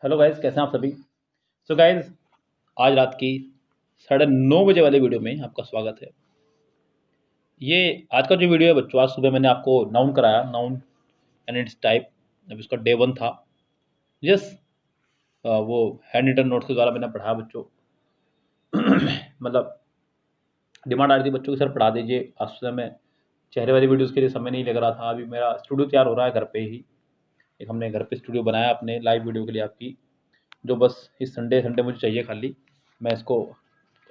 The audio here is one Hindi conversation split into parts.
हेलो गाइस, कैसे हैं आप सभी। सो गाइस, आज रात की 9:30 बजे वाले वीडियो में आपका स्वागत है। ये आज का जो वीडियो है बच्चों, आज सुबह मैंने आपको नाउन कराया, नाउन एंड इट्स टाइप। जब इसका डे 1 था। यस, वो हैंड रिटन नोट्स के द्वारा मैंने पढ़ाया बच्चों। मतलब डिमांड आ रही थी बच्चों की, सर पढ़ा दीजिए। आज सुबह में चेहरे वाली वीडियोज़ के लिए समय नहीं लग रहा था। अभी मेरा स्टूडियो तैयार हो रहा है घर पे ही। एक हमने घर पे स्टूडियो बनाया अपने लाइव वीडियो के लिए आपकी, जो बस इस संडे संडे मुझे चाहिए खाली। मैं इसको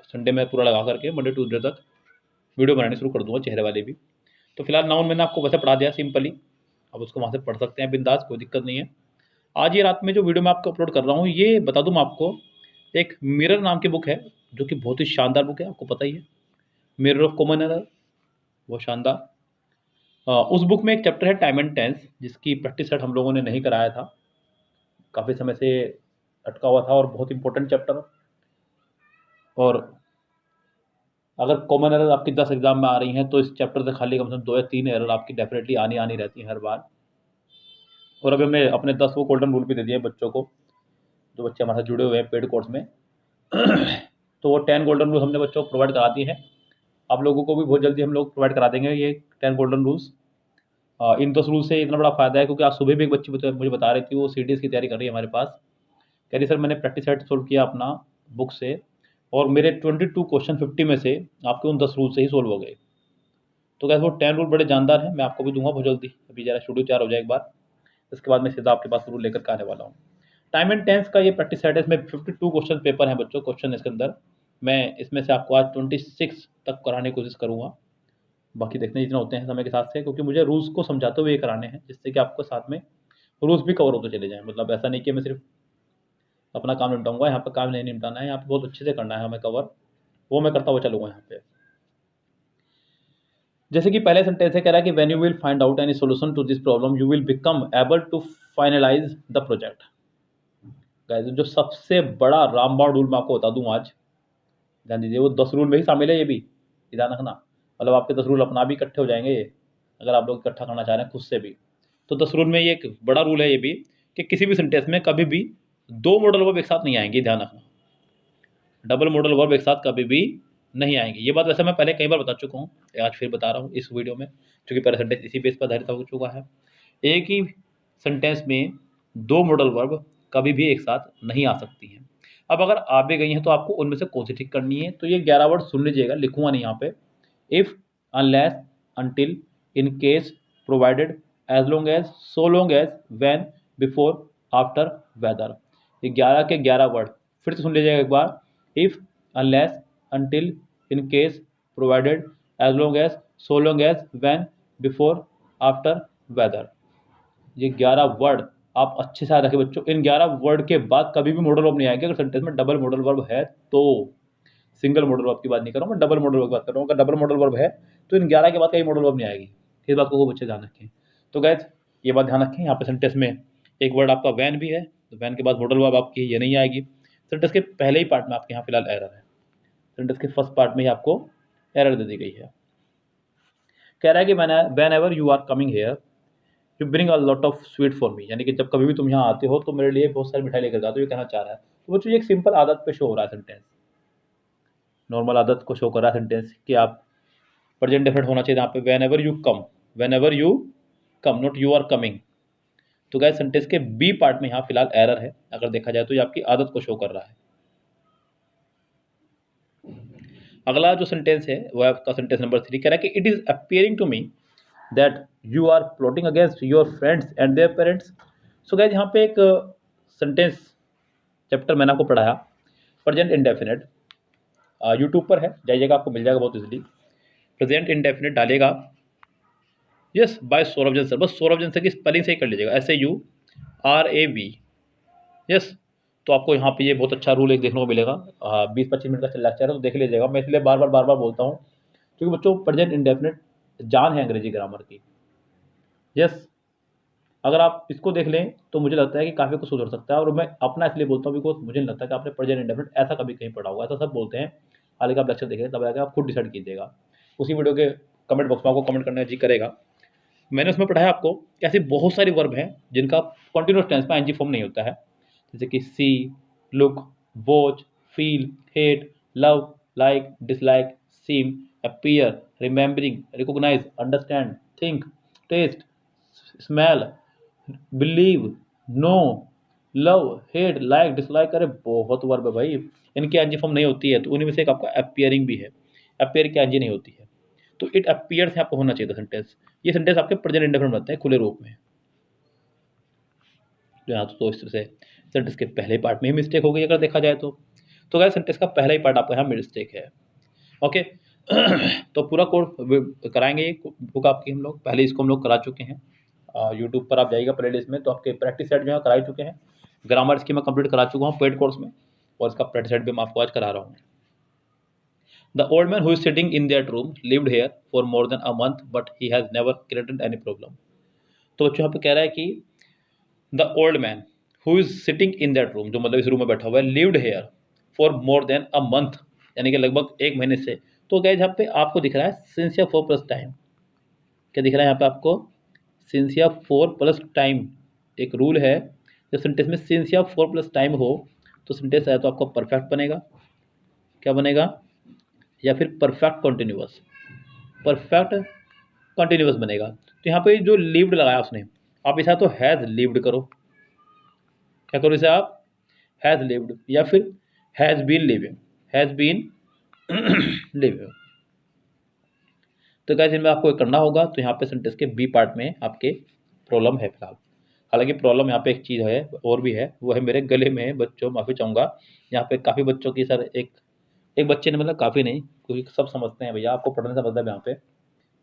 संडे में पूरा लगा करके मंडे ट्यूसडे तक वीडियो बनानी शुरू कर दूंगा, चेहरे वाले भी। तो फिलहाल नाउन मैंने आपको वैसे पढ़ा दिया सिंपली। अब उसको वहाँ से पढ़ सकते हैं बिंदास, कोई दिक्कत नहीं है। आज ये रात में जो वीडियो मैं आपको अपलोड कर रहा हूँ, ये बता दूँ मैं आपको, एक मिरर नाम की बुक है, जो कि बहुत ही शानदार बुक है, आपको पता ही है। मिरर ऑफ कॉमन एरर, बहुत शानदार। उस बुक में एक चैप्टर है टाइम एंड टेंस, जिसकी प्रैक्टिस सेट हम लोगों ने नहीं कराया था, काफ़ी समय से अटका हुआ था, और बहुत इंपॉर्टेंट चैप्टर। और अगर कॉमन एरर आपकी 10 एग्जाम में आ रही हैं, तो इस चैप्टर से खाली कम से कम 2 या 3 एरर आपकी डेफिनेटली आनी आनी रहती है हर बार। और अभी हमने अपने 10 वो गोल्डन रूल भी दे दिए बच्चों को, जो बच्चे हमारे साथ जुड़े हुए हैं पेड कोर्स में। तो वो 10 गोल्डन रूल हमने बच्चों को प्रोवाइड करा दिए हैं। आप लोगों को भी बहुत जल्दी हम लोग प्रोवाइड करा देंगे ये 10 गोल्डन रूल्स। इन 10 रूल से इतना बड़ा फ़ायदा है, क्योंकि आज सुबह भी एक बच्ची मुझे बता रही थी, वो सीडीएस की तैयारी कर रही है हमारे पास। कह रही सर मैंने प्रैक्टिस सेट सोल्व किया अपना बुक से, और मेरे 22 क्वेश्चन 50 में से आपके उन 10 रूल से ही सोल्व हो गए। तो क्या वो 10 रूल बड़े जानदार हैं, मैं आपको भी दूंगा बहुत जल्दी। अभी जरा स्टूडियो तैयार हो जाए एक बार, इसके बाद मैं सीधा आपके पास रूल लेकर के आने वाला हूँ। टाइम एंड टेंस का ये प्रैक्टिस सेट है, इसमें 52 क्वेश्चन पेपर हैं बच्चों, क्वेश्चन इसके अंदर। मैं इसमें से आपको आज 26 तक कराने की कोशिश करूँगा। बाकी देखते हैं जितना होते हैं समय के साथ से, क्योंकि मुझे रूल्स को समझाते हुए ये कराने हैं, जिससे कि आपको साथ में रूल्स भी कवर होते चले जाएँ। मतलब ऐसा नहीं कि मैं सिर्फ अपना काम निपटाऊंगा, यहाँ पर काम नहीं निपटाना है, यहाँ पे बहुत अच्छे से करना है हमें कवर। वो मैं करता हुआ चलूँगा यहाँ पे। जैसे कि पहले सेंटेंस है, कह रहा है कि when you will find out any solution to this problem you will become able to finalize the project. Guys, जो सबसे बड़ा रामबाण रूल मैं आपको बता दूं आज, ध्यान दीजिए, वो 10 रूल में ही शामिल है, ये भी ध्यान रखना। मतलब आपके 10 रूल अपना भी इकट्ठे हो जाएंगे ये, अगर आप लोग इकट्ठा करना चाह रहे हैं खुद से भी। तो 10 रूल में ये एक बड़ा रूल है ये भी, कि किसी भी सेंटेंस में कभी भी 2 मॉडल वर्ब एक साथ नहीं आएंगे, ध्यान रखना। डबल मॉडल वर्ब एक साथ कभी भी नहीं आएंगे। ये बात वैसे मैं पहले कई बार बता चुका हूँ, आज फिर बता रहा हूँ इस वीडियो में, क्योंकि पहला सेंटेंस इसी बेस पर आधारित हो चुका है। एक ही सेंटेंस में 2 मॉडल वर्ब कभी भी एक साथ नहीं आ सकती हैं। अब अगर आ भी गई हैं, तो आपको उनमें से कौन सी ठीक करनी है। तो ये 11 वर्ड सुन लीजिएगा, लिखूंगा नहीं यहाँ पे। If, unless, until, in case, provided, as long as, so long as, when, before, after, whether. ये 11 के 11 वर्ड फिर से सुन लीजिएगा एक बार। If, unless, until, in case, provided, as long as, so long as, when, before, after, whether. ये 11 वर्ड आप अच्छे से याद रखें बच्चों। इन 11 वर्ड के बाद कभी भी मॉडल वर्ब नहीं आएंगे। अगर सेंटेंस में डबल मॉडल वर्ब है तो, सिंगल मॉडल वर्ब की बात नहीं कर रहा हूँ मैं, डबल मॉडल वर्ब की बात कर रहा हूँ। अगर डबल मॉडल वर्ब है तो इन 11 के बाद कहीं मॉडल वर्ब नहीं आएगी। इस बात को खूब अच्छे ध्यान रखें। तो गैस, ये बात ध्यान रखें, यहाँ पे सेंटेंस में एक वर्ड आपका वैन भी है, तो वैन के बाद मॉडल वर्ब आपकी ये नहीं आएगी। सेंटेंस के पहले ही पार्ट में आपके यहाँ फिलहाल एरर है, सेंटेंस के फर्स्ट पार्ट में ही आपको एरर दे दी गई है। कह रहा है कि whenever you are coming here you bring a lot of sweet for me, यानी कि जब कभी भी तुम यहाँ आते हो तो मेरे लिए बहुत सारी मिठाई लेकर जाते हो, ये कहना चाह रहा है। तो बच्चों ये एक सिंपल आदत पे शो हो रहा है सेंटेंस, नॉर्मल आदत को शो कर रहा है सेंटेंस, कि आप प्रेजेंट डेफिनेट होना चाहिए यहाँ पे, whenever you come, whenever you come, not you are coming. तो गैस, सेंटेंस के बी पार्ट में यहाँ फिलहाल एरर है, अगर देखा जाए तो ये आपकी आदत को शो कर रहा है। अगला जो सेंटेंस है वो आपका सेंटेंस नंबर 3, कह रहा है कि it is appearing to me that you are plotting against your friends and their parents. So guys, यहाँ पे एक सेंटेंस चैप्टर मैंने आपको पढ़ाया, प्रेजेंट इंडेफिनेट, यूट्यूब पर है, जाइएगा आपको मिल जाएगा बहुत इजीली। प्रेजेंट इंडेफिनेट डालेगा, यस, बाय सौरभ जन सर, बस सौरभ जन सर की स्पेलिंग सही कर लीजिएगा, SAURAB, यस। तो आपको यहाँ पे ये बहुत अच्छा रूल एक देखने को मिलेगा। 20-25 मिनट का चल लेक्चर है, तो देख लीजिएगा। मैं इसलिए बार बार बोलता हूँ, क्योंकि बच्चों प्रेजेंट इंडेफिनेट जान है अंग्रेजी ग्रामर की, यस। अगर आप इसको देख लें तो मुझे लगता है कि काफ़ी कुछ सुधर सकता है। और मैं अपना इसलिए बोलता हूँ बिकॉज मुझे नहीं लगता कि आपने प्रेजेंट इंडेफिनेट ऐसा कभी कहीं पढ़ा होगा, ऐसा सब बोलते हैं। हालांकि आप लेक्चर देखें तब आगे आप खुद डिसाइड कीजिएगा, उसी वीडियो के कमेंट बॉक्स में आपको कमेंट करने का जी करेगा। मैंने उसमें पढ़ाया आपको कि ऐसी बहुत सारी वर्ब हैं जिनका कंटिन्यूस टेंस में आईएनजी फॉर्म नहीं होता है। जैसे कि see, look, watch, feel, hate, love, like, dislike, seem, appear, remembering, recognise, understand, think, taste, smell, believe, know, love, hate, like, dislike. अरे बहुत वर्ब है भाई, इनकी एनजी फॉर्म नहीं होती है, तो उन्हीं में से एक आपका अपीयरिंग भी है। अपीयर की एनजी नहीं होती है, तो इट अपीयर्स आपको होना चाहिए था सेंटेंस। ये सेंटेंस आपके प्रेजेंट इंडेफिनिट बनते हैं खुले रूप में। तो यहाँ तो इस तरह से सेंटेंस के पहले पार्ट में ही मिस्टेक हो गई अगर देखा जाए तो गाइस सेंटेंस का पहला ही पार्ट आपका यहाँ मिस्टेक है। ओके तो पूरा कोर्स कराएंगे ये बुक आपकी हम लोग, पहले इसको हम लोग करा चुके हैं। यूट्यूब पर आप जाइएगा प्ले लिस्ट में, तो आपके प्रैक्टिस सेट जो है करा ही चुके हैं। ग्रामर इसकी मैं कंप्लीट करा चुका हूँ पेड कोर्स में, और इसका प्रैक्टिस सेट भी मैं आपको आज करा रहा हूँ। The old man who is sitting in that room lived here for more than a month but he has never created any problem. तो बच्चों यहाँ पे कह रहा है कि the old man who is sitting in that room, जो मतलब इस रूम में बैठा हुआ है, lived here for more than a month, यानी कि लगभग 1 महीने से। तो गाइस यहाँ पे आपको दिख रहा है सिंस या 4+ टाइम, क्या दिख रहा है यहाँ पे आपको, सिंस या 4+ टाइम। एक रूल है, जब सेंटेंस में सिंस या 4+ टाइम हो तो सेंटेंस है तो आपको परफेक्ट बनेगा, क्या बनेगा, या फिर परफेक्ट कंटिन्यूअस, परफेक्ट कंटिन्यूअस बनेगा। तो यहाँ पे जो लिव्ड लगाया उसने, आप इसे तो हैज लिव्ड करो, क्या करो इसे आप, हैज लिव्ड, या फिर has been living, has been living. तो गाइस इनमें आपको करना होगा। तो यहाँ पे सेंटेंस के बी पार्ट में आपके प्रॉब्लम है फिलहाल। हालांकि प्रॉब्लम यहाँ पे एक चीज़ है और भी है, वो है मेरे गले में। बच्चों माफ़ी चाहूँगा, यहाँ पे काफ़ी बच्चों की सर एक बच्चे ने, मतलब काफ़ी नहीं, क्योंकि सब समझते हैं भैया, आपको पढ़ने से मतलब यहाँ पे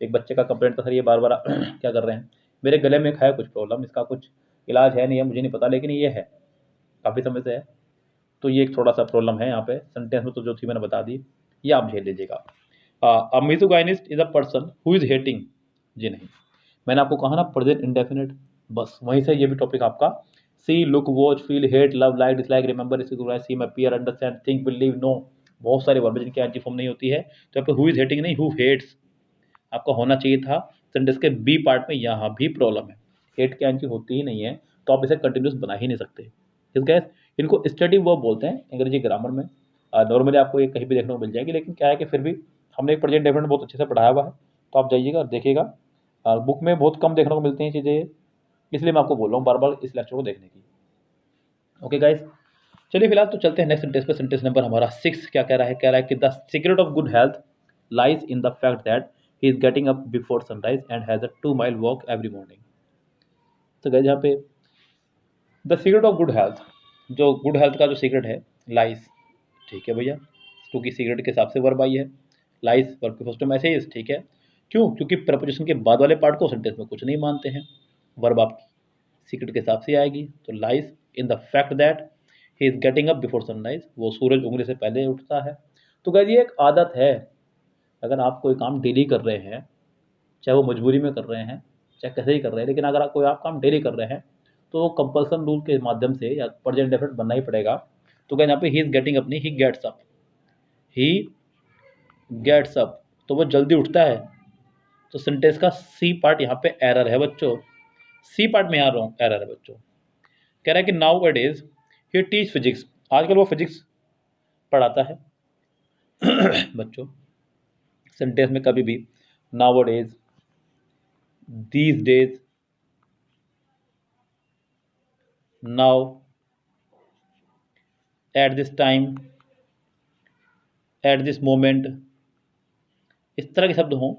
एक बच्चे का कंप्लेंट था, सर ये बार बार क्या कर रहे हैं, मेरे गले में है कुछ प्रॉब्लम, इसका कुछ इलाज है नहीं है मुझे नहीं पता, लेकिन ये है काफ़ी समय से है। तो ये एक थोड़ा सा प्रॉब्लम है यहाँ पे सेंटेंस में, तो जो थी मैंने बता दी, ये आप झेल लीजिएगा। A misogynist is a person who is hating, जी नहीं, मैंने आपको कहा ना प्रेजेंट इंडेफिनिट, बस वहीं से ये भी टॉपिक आपका see, look, watch, feel, hate, love, like, dislike, remember, see, appear, understand, think, believe, know, बहुत सारे वर्ब जिनकी एंटी फॉर्म नहीं होती है। तो यहाँ पे हु इज हेटिंग नहीं, हु हेट्स आपका होना चाहिए था। सेंटेंस के बी पार्ट में यहाँ भी प्रॉब्लम है, हेट की एंटी होती ही नहीं है, तो आप इसे कंटिन्यूस बना ही नहीं सकते। इस गैस इनको स्टडी वर्ब बोलते हैं अंग्रेजी ग्रामर में। नॉर्मली आपको ये कहीं भी देखने को मिल जाएगी, लेकिन क्या है कि फिर भी हमने एक प्रेजेंट डेफिनेट बहुत अच्छे से पढ़ाया हुआ है, तो आप जाइएगा और देखिएगा। बुक में बहुत कम देखने को मिलती हैं चीज़ें, इसलिए मैं आपको बोल रहा हूँ बार बार इस लेक्चर को देखने की। ओके गाइस, चलिए फिलहाल तो चलते हैं नेक्स्ट सेंटेंस पे। सेंटेंस नंबर हमारा 6 क्या कह रहा है, कह रहा है कि the secret of good health lies in the fact that he is getting up before sunrise and has a 2 mile walk every morning. तो गाइस यहाँ पे the secret of good health, जो गुड हेल्थ का जो सीक्रेट है, लाइज, ठीक है भैया, क्योंकि सीक्रेट के हिसाब से वर्ब आई है, लाइज वर्ब के फर्स्ट में ऐसे ही, ठीक है। क्यों, क्योंकि प्रपोजिशन के बाद वाले पार्ट को सेंटेंस में कुछ नहीं मानते हैं, वर्ब आपकी सीक्रेट के हिसाब से आएगी। तो lies in the fact that he is getting up before sunrise, वो सूरज उगने से पहले उठता है। तो गाइस ये एक आदत है, अगर आप कोई काम डेली कर रहे हैं, चाहे वो मजबूरी में कर रहे हैं, चाहे कैसे ही कर रहे हैं, लेकिन अगर आप कोई आप काम डेली कर रहे हैं, तो कंपल्सन रूल के माध्यम से या प्रेजेंट डेफिनेट बनना ही पड़ेगा। तो गाइस यहाँ पे ही इज गेटिंग अप नहीं, he gets up, he gets up, तो वो जल्दी उठता है। तो सेंटेंस का सी पार्ट यहाँ पे एरर है बच्चों, सी पार्ट में यहाँ रॉन्ग एरर है बच्चों। कह रहा है कि नाउ डेज ही टीच फिजिक्स, आजकल वो फिजिक्स पढ़ाता है बच्चों। सेंटेंस में कभी भी now days, these days, now, at this time, at this moment, इस तरह के शब्द हों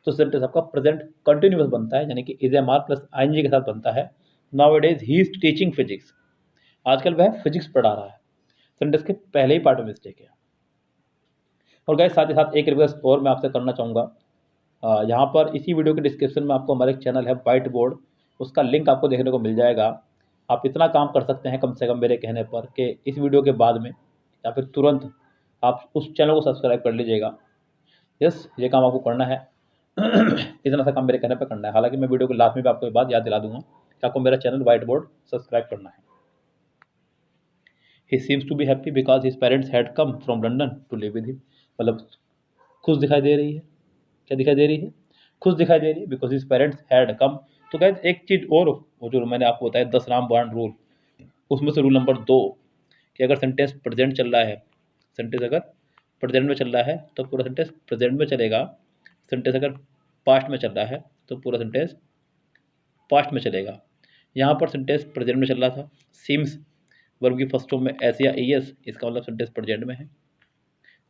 तो सेंटेंस आपका प्रेजेंट कंटिन्यूअस बनता है, यानी कि is am are plus ING के साथ बनता है। Nowadays he is teaching physics, आजकल वह फिजिक्स पढ़ा रहा है, सेंटेंस के पहले ही पार्ट में मिस्टेक है। और गाइस साथ ही साथ एक रिक्वेस्ट और मैं आपसे करना चाहूँगा, यहाँ पर इसी वीडियो के डिस्क्रिप्शन में आपको हमारा एक चैनल है वाइट बोर्ड, उसका लिंक आपको देखने को मिल जाएगा। आप इतना काम कर सकते हैं कम से कम मेरे कहने पर, कि इस वीडियो के बाद में या फिर तुरंत आप उस चैनल को सब्सक्राइब कर लीजिएगा। यस, ये काम आपको करना है इतना सा काम मेरे कहने पर करना है। हालांकि मैं वीडियो के लास्ट में भी आपको ये बात याद दिला दूंगा कि आपको मेरा चैनल वाइट बोर्ड सब्सक्राइब करना है। He seems to be happy because his parents had come from London to live with him, मतलब खुश दिखाई दे रही है, क्या दिखाई दे रही है, खुश दिखाई दे रही है, बिकॉज हिज पेरेंट्स हैड कम। तो गाइस एक चीज़ और, वो जो मैंने आपको बताया 10 रामबाण रूल, उसमें से रूल नंबर 2 कि अगर सेंटेंस प्रेजेंट चल रहा है, सेंटेंस अगर प्रेजेंट में चल रहा है तो पूरा सेंटेंस प्रेजेंट में चलेगा, सेंटेंस अगर पास्ट में चल रहा है तो पूरा सेंटेंस पास्ट में चलेगा। यहाँ पर सेंटेंस प्रेजेंट में चल रहा था, सीम्स वर्ब की फर्स्ट फॉर्म में एस या एस, इसका मतलब सेंटेंस प्रेजेंट में है,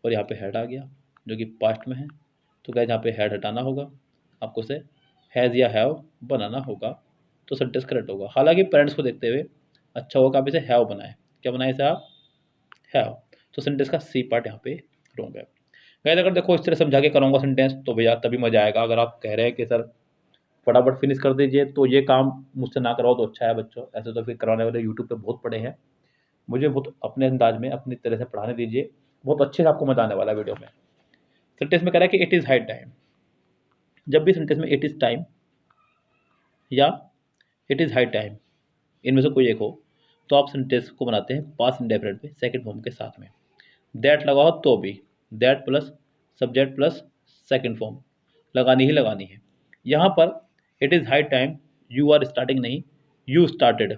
और यहाँ पे हेड आ गया जो कि पास्ट में है, तो गाइस यहाँ पे हेड हटाना होगा, आपको से हैज़ या हैव बनाना होगा, तो सेंटेंस करेक्ट होगा। हालांकि पेरेंट्स को देखते हुए अच्छा होगा आप इसे हैव बनाए, क्या बनाए इसे आप, हैव, तो सेंटेंस का सी पार्ट यहाँ पे रॉन्ग है। गाइस अगर देखो इस तरह समझा के करूँगा सेंटेंस तो भैया तभी मजा आएगा। अगर आप कह रहे हैं कि सर फटाफट फिनिश कर दीजिए तो ये काम मुझसे ना करवाओ तो अच्छा है बच्चों, ऐसे तो फिर करवाने वाले यूट्यूब पे बहुत पड़े हैं, मुझे बहुत अपने अंदाज में अपनी तरह से पढ़ाने दीजिए, बहुत अच्छे से आपको मजा आने वाला है वीडियो में। सेंटेंस में कह रहा है कि इट इज़ हाई टाइम, जब भी सेंटेंस में इट इज़ टाइम या इट इज़ हाई टाइम इनमें से कोई एक हो तो आप सेंटेंस को बनाते हैं पास्ट इंडेफिनिट में सेकंड फॉर्म के साथ में। दैट लगा हो तो भी that plus subject plus second form लगानी ही लगानी है। यहाँ पर it is high time, you are starting नहीं, यू स्टार्टेड,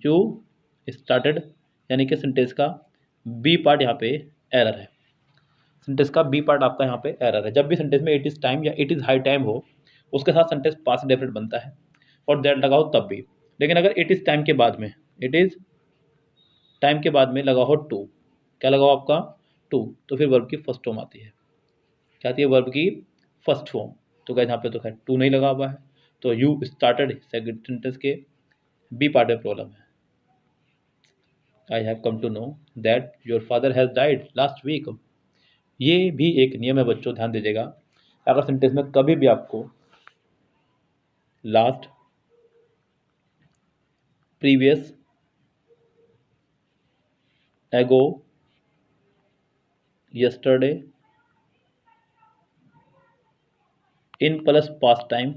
यू स्टार्टेड, यानी कि सेंटेंस का बी पार्ट यहाँ पे एरर है, सेंटेंस का बी पार्ट आपका यहाँ पे एरर है। जब भी सेंटेंस में इट इज़ टाइम या इट इज़ हाई टाइम हो उसके साथ सेंटेंस पास्ट इंडेफिनिट बनता है और दैट लगा हो तब भी। लेकिन अगर इट इज़ टाइम के बाद में, इट इज़ टाइम के बाद में लगा हो टू, क्या लगा हो आपका टू, तो फिर वर्ब की फर्स्ट फॉर्म आती है, क्या आती है, वर्ब की फर्स्ट फॉर्म। तो गाइस यहाँ पे तो खैर टू नहीं लगा हुआ है, तो यू स्टार्टेड सेकंड सेंटेंस के बी पार्ट में प्रॉब्लम है। I have come to know that your father has died last week, ये भी एक नियम है बच्चों, ध्यान दीजिएगा। अगर सेंटेंस में कभी भी आपको लास्ट, प्रीवियस, एगो, yesterday, in plus past time,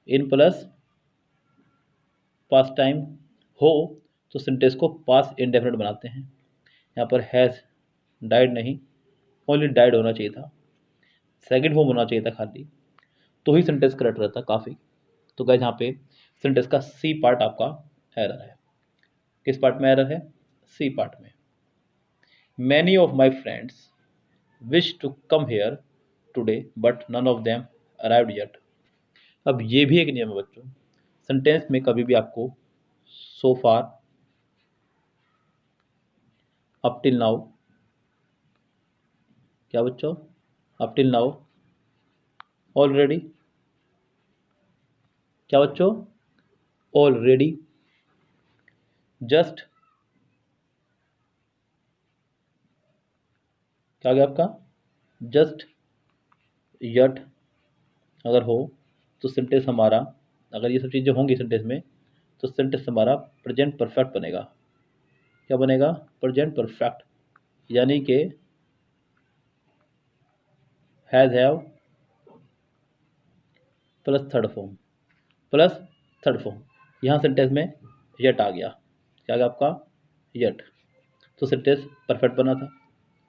in plus past time हो तो सेंटेंस को पास्ट इंडेफिनिट बनाते हैं। यहाँ पर हैज़ डाइड नहीं, ओनली डाइड होना चाहिए था, सेकंड फॉर्म होना चाहिए था खाली, तो ही सेंटेंस करेक्ट रहता काफ़ी। तो गाइस यहाँ पे सेंटेंस का सी पार्ट आपका एरर है। किस पार्ट में एरर है, सी पार्ट में। Many of my friends wish to come here today but none of them arrived yet. अब ये भी एक नियम है बच्चों, सेंटेंस में कभी भी आपको सो फार, अप टिल नाउ, क्या बच्चों, अप टिल नाउ, ऑलरेडी, क्या बच्चों, ऑलरेडी, जस्ट, क्या आ गया आपका, जस्ट, यट अगर हो तो सेंटेंस हमारा, अगर ये सब चीज़ें होंगी सेंटेंस में तो सेंटेंस हमारा प्रेजेंट परफेक्ट बनेगा। क्या बनेगा, प्रेजेंट परफेक्ट, यानी कि has have plus third form, plus third form, यहाँ सेंटेंस में यट आ गया, क्या आ गया आपका, यट, तो सेंटेंस परफेक्ट बना था,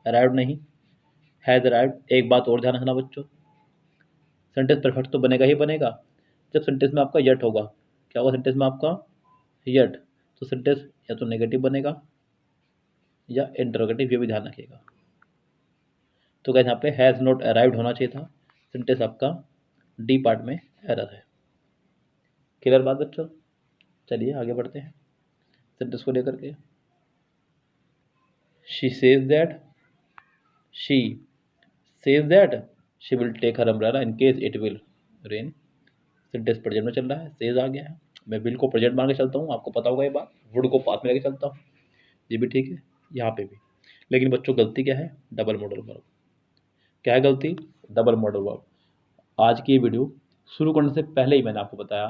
अराइव्ड नहीं, हैज़ अराइव्ड। एक बात और ध्यान रखना बच्चों, सेंटेंस परफेक्ट तो बनेगा ही बनेगा जब सेंटेंस में आपका यट होगा, क्या होगा सेंटेंस में आपका, यट, तो सेंटेंस या तो नेगेटिव बनेगा या इंटरोगेटिव, ये भी ध्यान रखिएगा। तो गाइस यहाँ पे हैज़ नॉट अराइव्ड होना चाहिए था, सेंटेंस आपका डी पार्ट में एरर है। क्लियर बात बच्चों, चलिए आगे बढ़ते हैं सेंटेंस को लेकर के। She says that, she says that she will take her umbrella in case it will rain, sentence present में चल रहा है, सेज आ गया है, मैं विल को प्रेजेंट मान के चलता हूँ, आपको पता होगा ये बात, वुड को पास में लेके चलता हूँ, ये भी ठीक है, यहाँ पे भी। लेकिन बच्चों गलती क्या है, डबल मॉडल वर्ब, क्या है गलती, डबल मॉडल वर्ब। आज की ये वीडियो शुरू करने से पहले ही मैंने आपको बताया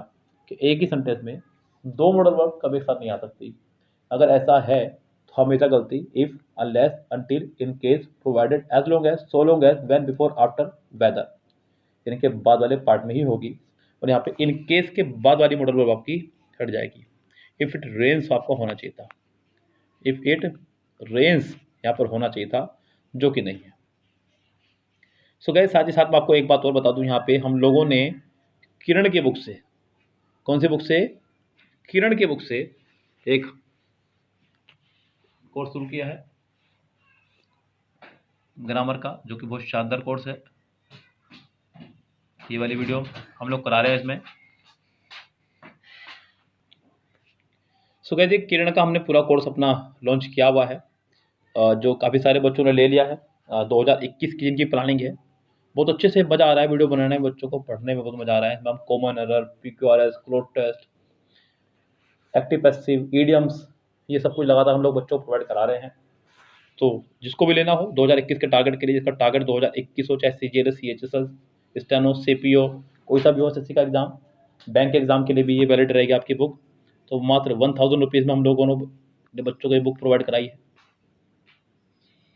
कि एक ही सेंटेंस में दो मॉडल वर्ब कभी एक साथ नहीं आ सकती। अगर ऐसा है तो हमेशा गलती if, unless, until, in case, provided, as long as, so long as, when, before, after, whether, इनके बाद वाले पार्ट में ही होगी। और यहाँ पे इन केस के बाद वाली मॉडल वर्ब आपकी हट जाएगी। इफ इट रेन्स आपका होना चाहिए था, इफ इट रेन्स यहाँ पर होना चाहिए था, जो कि नहीं है। सो गाइस साथ ही साथ मैं आपको एक बात और बता दूं, यहाँ पे हम लोगों ने किरण की बुक से, कौन सी बुक से, किरण की बुक से एक कोर्स शुरू किया है ग्रामर का, जो कि बहुत शानदार कोर्स है। ये वाली वीडियो हम लोग करा रहे हैं इसमें। सो गाइस, किरण का हमने पूरा कोर्स अपना लॉन्च किया हुआ है, जो काफ़ी सारे बच्चों ने ले लिया है। 2021 की जिनकी प्लानिंग है, बहुत अच्छे से मज़ा आ रहा है वीडियो बनाने में, बच्चों को पढ़ने में बहुत मज़ा आ रहा है। इसमें हम common error, PQRS, cloze test, active passive, idioms, ये सब कुछ लगातार हम लोग बच्चों को प्रोवाइड करा रहे हैं। तो जिसको भी लेना हो 2021 के टारगेट के लिए, जिसका टारगेट 2021 हो, चाहे CGL, CHSL, स्टेनो, CPO, कोई सा भी हो, SSC का एग्जाम, बैंक एग्जाम के लिए भी ये वैलिड रहेगी आपकी बुक। तो मात्र 1000 रुपीज़ में हम लोगों ने बच्चों को ये बुक प्रोवाइड कराई है।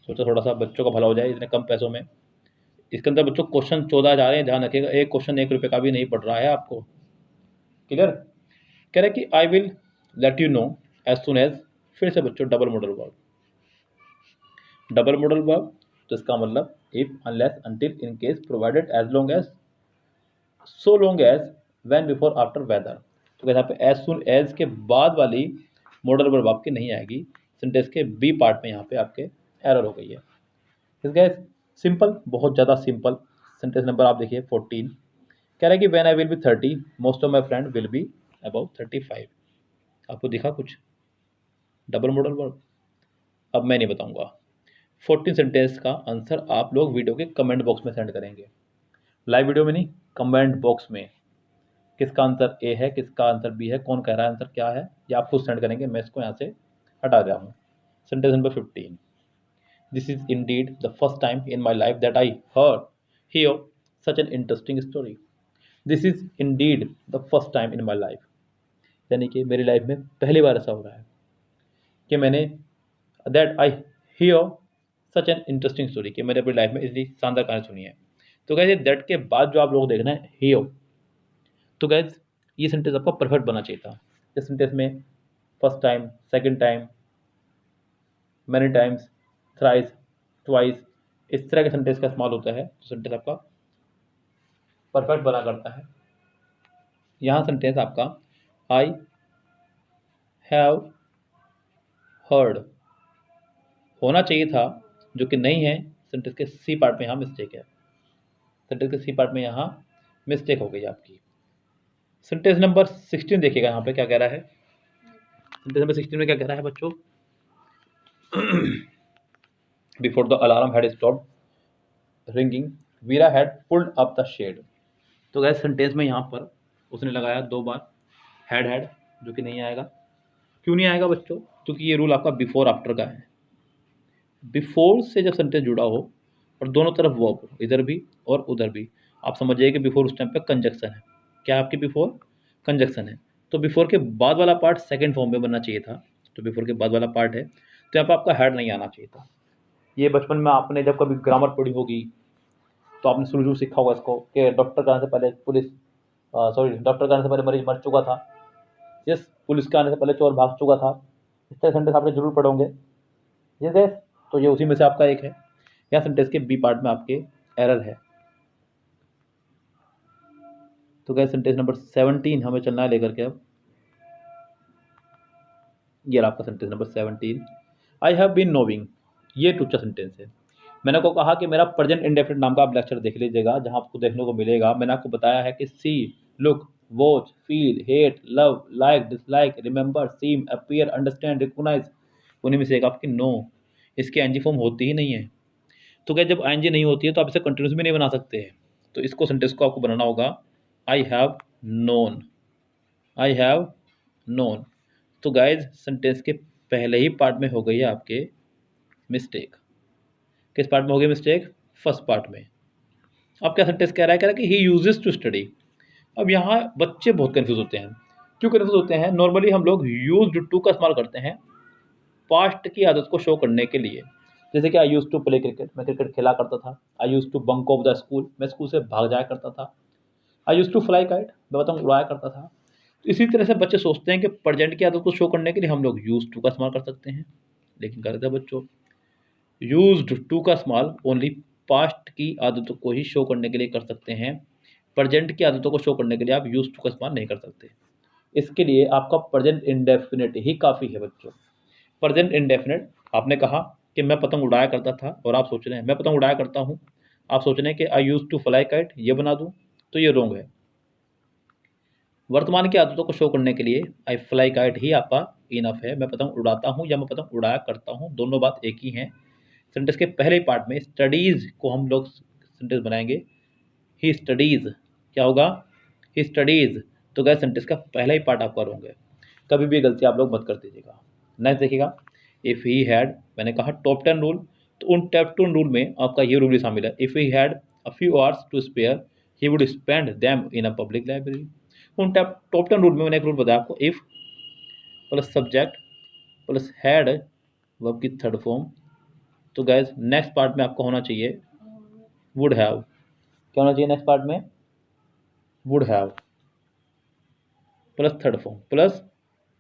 सोचो थोड़ा सा बच्चों का भला हो जाए इतने कम पैसों में। इसके अंदर बच्चों क्वेश्चन 14 जा रहे हैं, ध्यान रखिएगा। एक क्वेश्चन 1 रुपये का भी नहीं पड़ रहा है आपको। क्लियर? कह रहे कि I will let you know as soon as, फिर से बच्चों double modal verb, double modal verb, तो इसका मतलब if, unless, until, in case, provided, as long as, so long as, when, before, after, whether. तो यहाँ पे एज सुन एज के बाद वाली मॉडल वर्ब आपकी नहीं आएगी। सेंटेंस के बी पार्ट में यहाँ पे आपके एरर हो गई है। गैस सिंपल, बहुत ज़्यादा सिंपल। सेंटेंस नंबर आप देखिए 14, कह रहा है कि when I will be 30, most of my friend will be about 35। आपको दिखा कुछ डबल मॉडल वर्ब? अब मैं नहीं बताऊंगा। 14 सेंटेंस का आंसर आप लोग वीडियो के कमेंट बॉक्स में सेंड करेंगे, लाइव वीडियो में नहीं, कमेंट बॉक्स में। किसका आंसर ए है, किसका आंसर बी है, कौन कह रहा है आंसर क्या है, ये आप खुद सेंड करेंगे। मैं इसको यहाँ से हटा रहा हूँ। Sentence number 15, this is Indeed the first time in my life that I heard here such an interesting story. This is Indeed the first time in my life, यानी कि मेरी लाइफ में पहली बार ऐसा हो रहा है कि मैंने that I hear such an interesting story, कि मैंने अपनी लाइफ में इतनी शानदार कहानी सुनी है। तो गैस दैट के बाद जो आप लोग देखना है हियर, तो गैस ये सेंटेंस आपका परफेक्ट बनना चाहिए था। इस सेंटेंस में first time, second time, many times, thrice, twice, इस तरह के सेंटेंस का इस्तेमाल होता है, तो सेंटेंस आपका परफेक्ट बना करता है। यहाँ सेंटेंस आपका आई हैव हर्ड होना चाहिए था, जो कि नहीं है। सेंटेंस के सी पार्ट में यहाँ मिस्टेक है। सेंटेंस के सी पार्ट में यहाँ मिस्टेक हो गई आपकी। सेंटेंस नंबर 16 देखिएगा यहाँ पे क्या कह रहा है। सेंटेंस नंबर 16 में क्या कह रहा है बच्चों? Before the alarm had stopped ringing, Veera had pulled up the shade. तो गैस सेंटेंस में यहाँ पर उसने लगाया 2 बार हैड, जो कि नहीं आएगा। क्यों नहीं आएगा बच्चों? क्योंकि ये रूल आपका बिफोर आफ्टर का है। बिफोर से जब सेंटेंस जुड़ा हो और दोनों तरफ वर्ब हो, इधर भी और उधर भी, आप समझिए कि बिफोर उस टाइम पे कंजक्शन है। क्या आपकी बिफोर? कंजक्शन है। तो बिफोर के बाद वाला पार्ट सेकंड फॉर्म में बनना चाहिए था। तो बिफोर के बाद वाला पार्ट है, तो यहाँ पर आपका हैड नहीं आना चाहिए था। ये बचपन में आपने जब कभी ग्रामर पढ़ी होगी तो आपने शुरू सीखा होगा इसको, कि डॉक्टर के आने से पहले डॉक्टर के आने से पहले मरीज मर चुका था। यस, पुलिस के आने से पहले चोर भाग चुका था। इस तरह सेंटेंस आपने जरूर पढ़ोगे। यस, तो ये उसी में से आपका एक है। या सेंटेंस के बी पार्ट में आपके एरर है। तो गैस सेंटेंस नंबर 17 हमें चलना है लेकर के। अब ये आपका sentence number 17, I have been knowing, ये टूचा सेंटेंस है। मैंने आपको कहा कि मेरा प्रेजेंट इंडेफिनिट नाम का आप लेक्चर देख लीजिएगा, जहां आपको देखने को मिलेगा। मैंने आपको बताया है कि see, look, watch, feel, hate, love, like, dislike, remember, seem, appear, understand, recognise, उन्हीं में से एक आपकी नो। इसकी एनजी फॉर्म होती ही नहीं है। तो क्या जब एनजी नहीं होती है तो आप इसे कंटिन्यूस भी नहीं बना सकते हैं। तो इसको सेंटेंस को आपको बनाना होगा I have known, I have known. तो गाइज सेंटेंस के पहले ही पार्ट में हो गई है आपके मिस्टेक। किस पार्ट में हो गई मिस्टेक? फर्स्ट पार्ट में। अब क्या सेंटेंस कह रहा है कि ही यूजेस टू स्टडी। अब यहाँ बच्चे बहुत कंफ्यूज होते हैं। क्यों कंफ्यूज होते हैं? नॉर्मली हम लोग यूज्ड टू का इस्तेमाल करते हैं पास्ट की आदत को शो करने के लिए। जैसे कि I use to play cricket, मैं क्रिकेट खेला करता था। I use to bunk off the school, मैं स्कूल से भाग जाया करता था। I use to fly kite, मैं बताऊँ उड़ाया करता था। तो इसी तरह से बच्चे सोचते हैं कि प्रेजेंट की आदत को शो करने के लिए हम लोग यूज टू का इस्तेमाल कर सकते हैं, लेकिन गलत है बच्चों। यूज्ड टू का इस्तेमाल ओनली पास्ट की आदतों को ही शो करने के लिए कर सकते हैं। प्रेजेंट की आदतों को शो करने के लिए आप यूज टू का इस्तेमाल नहीं कर सकते। इसके लिए आपका प्रेजेंट इंडेफिनिट ही काफ़ी है बच्चों। प्रेजेंट इंडेफिनिट, आपने कहा कि मैं पतंग उड़ाया करता था, और आप सोच रहे हैं मैं पतंग उड़ाया करता हूँ, आप सोच रहे हैं कि I use to fly kite, ये बना दूँ, तो ये रॉन्ग है। वर्तमान की आदतों को शो करने के लिए आई फ्लाई काइट ही आपका इनफ है। मैं पतंग उड़ाता हूँ या मैं पतंग उड़ाया करता हूँ, दोनों बात एक ही है। सेंटेंस के पहले पार्ट में स्टडीज को हम लोग सेंटेंस बनाएंगे, ही स्टडीज, क्या होगा, ही स्टडीज, तो गैस सेंटेंस का पहला ही पार्ट आपका रॉन्ग है। कभी भी गलती आप लोग मत कर दीजिएगा। नेक्स्ट देखिएगा, इफ ही हैड, मैंने कहा टॉप 10 रूल, तो उन टॉप 10 रूल में आपका ये रूल भी शामिल है, if he had a few hours to spare he would spend them in a public library. उन टॉप 10 रूल में मैंने एक रूल बताया आपको, if plus subject plus had verb की थर्ड फॉर्म, तो गैस नेक्स्ट पार्ट में आपको होना चाहिए वुड हैव, क्या होना चाहिए नेक्स्ट पार्ट में, would have plus third form plus.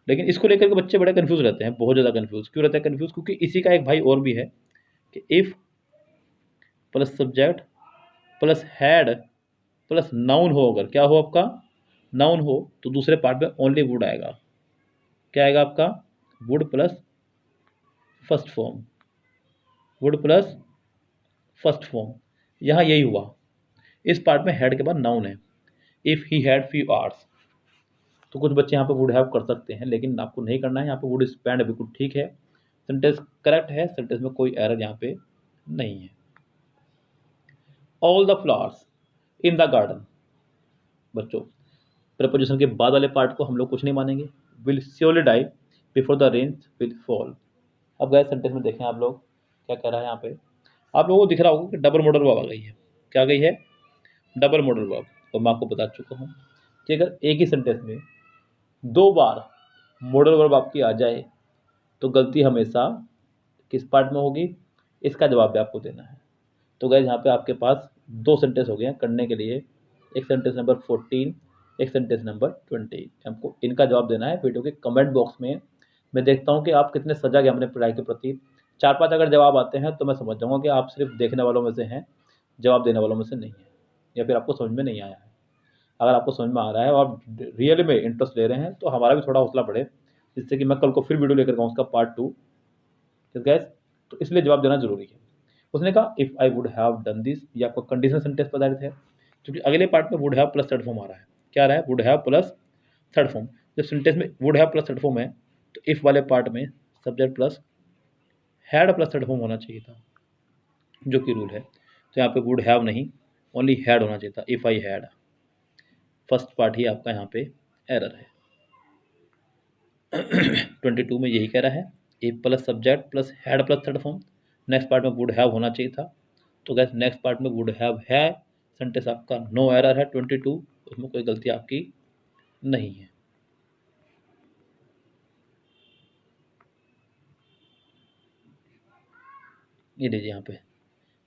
लेकिन इसको लेकर के बच्चे बड़े कंफ्यूज रहते हैं, बहुत ज़्यादा कंफ्यूज क्यों रहते हैं, कंफ्यूज क्योंकि इसी का एक भाई और भी है कि if plus subject plus had plus noun हो, अगर क्या हो आपका नाउन हो, तो दूसरे पार्ट में ओनली वुड आएगा। क्या आएगा आपका, would plus first form, would plus first form. यहाँ यही हुआ, इस पार्ट में हेड के बाद नाउन है, if he had few hours, तो कुछ बच्चे यहाँ पे वुड हैव कर सकते हैं, लेकिन आपको नहीं करना है। यहाँ पे वुड स्पेंड बिल्कुल ठीक है, सेंटेंस करेक्ट है, सेंटेंस में कोई एरर यहाँ पे नहीं है। All the flowers in the garden, बच्चों प्रपोजिशन के बाद वाले पार्ट को हम लोग कुछ नहीं मानेंगे, will surely die before the rain will fall. अब गए सेंटेंस में देखें आप लोग क्या कह रहा है, यहाँ पे आप लोगों को दिख रहा होगा कि डबल मॉडल वर्ब आ गई है। क्या आ गई है, डबल मॉडल वर्ब, और मैं आपको बता चुका हूँ कि अगर एक ही सेंटेंस में दो बार मॉडल वर्ब आपकी आ जाए तो गलती हमेशा किस पार्ट में होगी, इसका जवाब भी आपको देना है। तो गैस यहाँ पे आपके पास दो सेंटेंस हो गए हैं करने के लिए, एक सेंटेंस नंबर 14, एक सेंटेंस नंबर 20। आपको इनका जवाब देना है वीडियो के कमेंट बॉक्स में। मैं देखता हूँ कि आप कितने सजग हैं अपने पढ़ाई के प्रति। 4-5 अगर जवाब आते हैं तो मैं समझ जाऊँगा कि आप सिर्फ देखने वालों में से हैं, जवाब देने वालों में से नहीं है, या फिर आपको समझ में नहीं आया है। अगर आपको समझ में आ रहा है और आप रियली में इंटरेस्ट ले रहे हैं तो हमारा भी थोड़ा हौसला बढ़े, जिससे कि मैं कल को फिर वीडियो लेकर आऊँ उसका पार्ट 2। गैस तो इसलिए जवाब देना जरूरी है। उसने कहा if I would have done this, ये आपका कंडीशनल सेंटेंस आधारित है, क्योंकि अगले पार्ट में would have plus third form आ रहा है। क्या आ रहा है, would have plus third form. जब सेंटेंस में would have plus third form है तो इफ वाले पार्ट में subject plus had plus third form होना चाहिए था, जो कि रूल है। तो यहाँ पे वुड हैव नहीं, ओनली हैड होना चाहिए था, if I had. First part ही आपका यहाँ पे एरर है। 22 में यही कह रहा है, if plus subject plus had plus third form, next part में वुड हैव होना चाहिए था। तो गैस नेक्स्ट पार्ट में वुड हैव है, सेंटेंस आपका नो एरर है 22, उसमें कोई गलती आपकी नहीं है। ये लीजिए यहाँ पे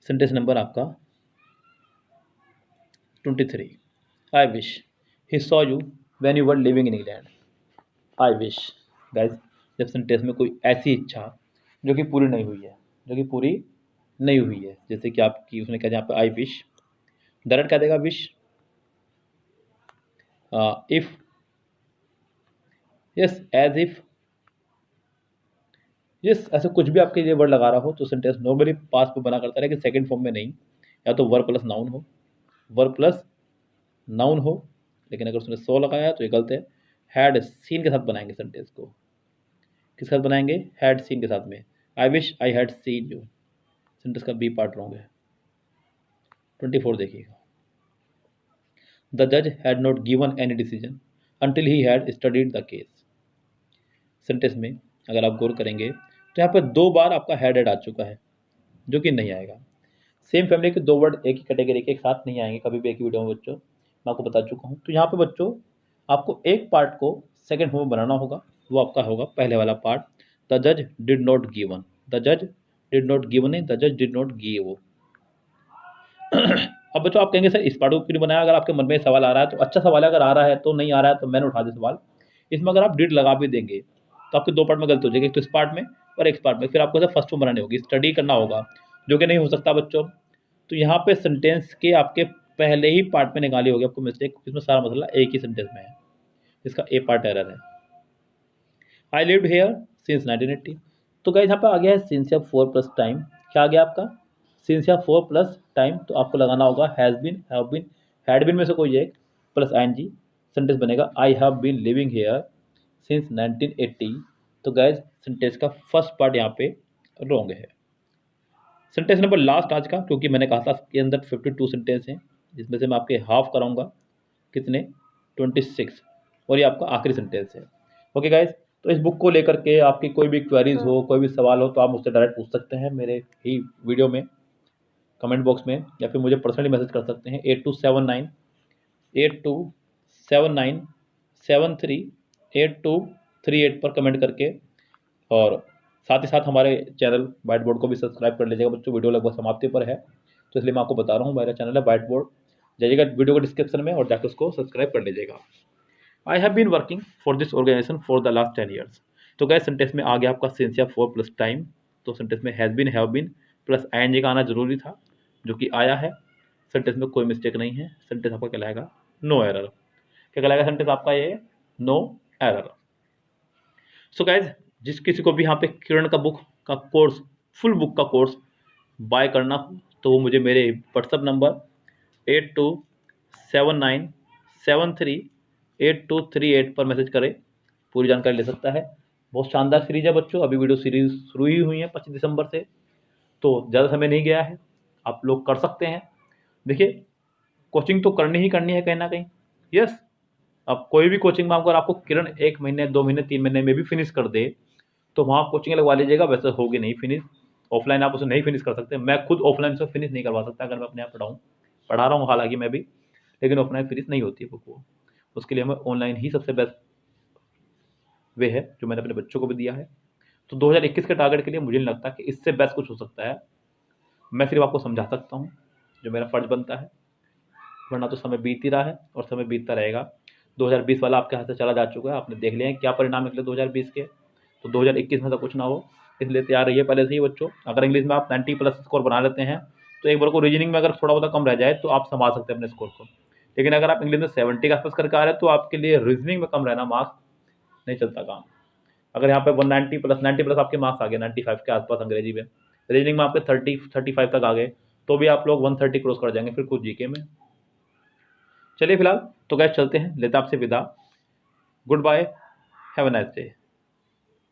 सेंटेंस नंबर आपका 23, I wish he saw you when you were living in England. I wish gas, जब सेंटेंस में कोई ऐसी इच्छा जो कि पूरी नहीं हुई है, जो कि पूरी नहीं हुई है, जैसे कि आपकी उसने कहा यहाँ पे आई विश, डायरेक्ट क्या देगा wish, if, yes, as if, yes, ऐसे कुछ भी आपके लिए वर्ड लगा रहा हो तो सेंटेंस नॉर्मली पास में बना करता है, लेकिन सेकंड फॉर्म में नहीं, या तो वर्ब प्लस नाउन हो, वर्ब प्लस नाउन हो। लेकिन अगर उसने सो लगाया है तो ये गलत है। हैड सीन के साथ बनाएंगे सेंटेंस को, किसके साथ बनाएंगे, हैड सीन के साथ में। I wish I had seen you, sentence का बी पार्ट रॉन्ग है। 24 देखिएगा, द जज had not given any decision until he had studied the case. Sentence में अगर आप गौर करेंगे तो यहाँ पर दो बार आपका हैड आ चुका है, जो कि नहीं आएगा। सेम फैमिली के दो वर्ड एक ही कैटेगरी के एक साथ नहीं आएंगे कभी भी एक ही वीडियो में बच्चों, मैं आपको बता चुका हूँ। तो यहाँ पे बच्चों आपको एक पार्ट को सेकंड फॉर्म में बनाना होगा, वो आपका होगा पहले वाला पार्ट, द जज डिड नॉट गिवन, द जज डिड नॉट गिवन है, द जज डिड नॉट गिव। अब बच्चों आप कहेंगे सर इस पार्ट को क्यों नहीं बनाया, अगर आपके मन में सवाल आ रहा है तो अच्छा सवाल है, अगर आ रहा है तो नहीं आ रहा है तो मैंने उठा दिया सवाल। इसमें अगर आप डिड लगा भी देंगे तो आपके दो पार्ट में गलत हो जाएगी, एक तो इस पार्ट में और एक पार्ट में, फिर आपको फर्स्ट फॉर्म बनानी होगी, स्टडी करना होगा, जो कि नहीं हो सकता बच्चों। तो यहाँ पे सेंटेंस के आपके पहले ही पार्ट में निकाली होगी आपको मिस्टेक, इसमें सारा मसला एक ही सेंटेंस में है। इसका ए पार्ट एरर है। I lived hair since 1980। तो गाइस यहाँ पे आ गया है सिंस या 4 प्लस टाइम। क्या आ गया आपका? सिंस या 4 प्लस टाइम। तो आपको लगाना होगा has been, have been, had been में से कोई एक प्लस आईएनजी। सेंटेंस बनेगा I have been living here since 1980। तो गाइस सेंटेंस का फर्स्ट पार्ट यहाँ पे रॉन्ग है। सेंटेंस नंबर लास्ट आज का, क्योंकि मैंने कहा था इसके अंदर 52 सेंटेंस हैं, जिसमें से मैं आपके हाफ कराऊंगा। कितने? 26। और ये आपका आखिरी सेंटेंस है। ओके गाइस, तो इस बुक को लेकर के आपकी कोई भी क्वेरीज हो, कोई भी सवाल हो, तो आप मुझसे डायरेक्ट पूछ सकते हैं मेरे ही वीडियो में, कमेंट बॉक्स में, या फिर मुझे पर्सनली मैसेज कर सकते हैं 8279 पर कमेंट करके। और साथ ही साथ हमारे चैनल वाइट बोर्ड को भी सब्सक्राइब कर लीजिएगा बच्चों। वीडियो लगभग समाप्ति पर है, तो इसलिए मैं आपको बता रहा हूँ, मेरा चैनल है वाइट बोर्ड। जाइएगा वीडियो के डिस्क्रिप्शन में और जाकर उसको सब्सक्राइब कर लीजिएगा। I have been working for this organization for the last 10 years. तो गैस सेंटेंस में आ गया आपका सिंस या 4 प्लस टाइम। तो सेंटेंस में has been, have been plus ING का आना जरूरी था, जो कि आया है। सेंटेंस में कोई मिस्टेक नहीं है। सेंटेंस आपका कहलाएगा नो एरर। क्या कहलाएगा सेंटेंस आपका? ये नो एरर। सो गाइज, जिस किसी को भी यहाँ पे किरण का बुक का कोर्स, फुल बुक का कोर्स बाय करना हो, तो वो मुझे मेरे व्हाट्सअप नंबर 8279738238 पर मैसेज करे, पूरी जानकारी ले सकता है। बहुत शानदार सीरीज है बच्चों। अभी वीडियो सीरीज शुरू ही हुई है 25 दिसंबर से, तो ज़्यादा समय नहीं गया है, आप लोग कर सकते हैं। देखिए, कोचिंग तो करनी ही करनी है कहीं ना कहीं। यस, अब कोई भी कोचिंग में अगर आपको किरण 1 महीने, 2 महीने, 3 महीने में भी फिनिश कर दे, तो वहाँ कोचिंग लगवा लीजिएगा। वैसे होगी नहीं फिनिश, ऑफलाइन आप उसे नहीं फिनिश कर सकते। मैं खुद ऑफलाइन से फिनिश नहीं करवा सकता अगर मैं अपने आप पढ़ा रहा हूँ हालांकि मैं भी, लेकिन ऑफलाइन फिनिश नहीं होती है बुक वो। उसके लिए हमें ऑनलाइन ही सबसे बेस्ट वे है, जो मैंने अपने बच्चों को भी दिया है। तो 2021 के टारगेट के लिए मुझे नहीं लगता कि इससे बेस्ट कुछ हो सकता है। मैं सिर्फ आपको समझा सकता हूँ जो मेरा फर्ज बनता है, वरना तो समय बीत ही रहा है और समय बीतता रहेगा। 2020 वाला आपके हाथ से चला जा चुका है, आपने देख लिया है क्या परिणाम निकले 2020 के। तो 2021 में तो कुछ ना हो, इसलिए तैयार रहिए पहले से ही बच्चों। अगर इंग्लिश में आप 90 प्लस स्कोर बना लेते हैं, तो एक बार को रीजनिंग में अगर थोड़ा बहुत कम रह जाए तो आप संभाल सकते हैं अपने स्कोर को। लेकिन अगर आप इंग्लिश में 70 के आसपास करके आ रहे हैं, तो आपके लिए रीजनिंग में कम रहना मार्क्स नहीं चलता काम। अगर यहाँ पे 90 प्लस आपके मार्क्स आ गए 95 के आसपास अंग्रेजी में, रीजनिंग में आपके 35 तक आ गए, तो भी आप लोग 130 क्रॉस कर जाएंगे फिर खुद जीके में। चलिए फिलहाल तो गैस चलते हैं, लेता आपसे विदा। Goodbye, have a nice day.